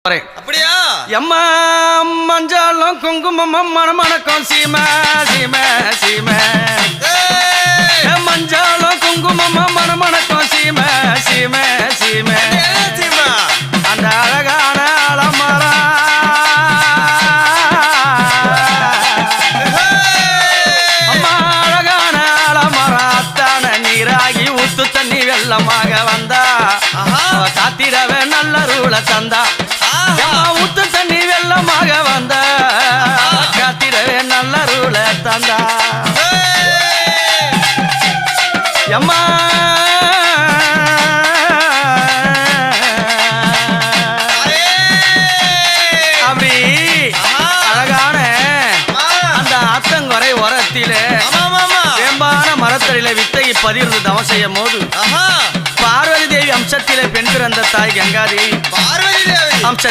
அப்படியா? எம்மா மஞ்சாலும் குங்குமம் மணமணக்கம் சீம சீம சீம மஞ்சாலும் குங்குமம் மணமணக்கம் சீம சீம சீம அந்த அழகான அலமரா அம்மா அழகான அலமராத்தான நீராகி ஊத்து தண்ணி வெள்ளமாக வந்தா காத்திரவே நல்ல ரூல தந்தா ஊத்து தண்ணி வெள்ளமாக வந்த காத்திரவே நல்ல ரூல தந்தா எம்மா அப்படி அழகான அந்த அத்தங்குறை உரத்திலே வேம்பான மரத்தடியில வித்தகி பதிர்ந்து தவம் செய்யும் போது பார்வதி தேவி அம்சத்திலே பெண் பிறந்த தாய் கங்காதேவி பார்வதி தேவி அம்ச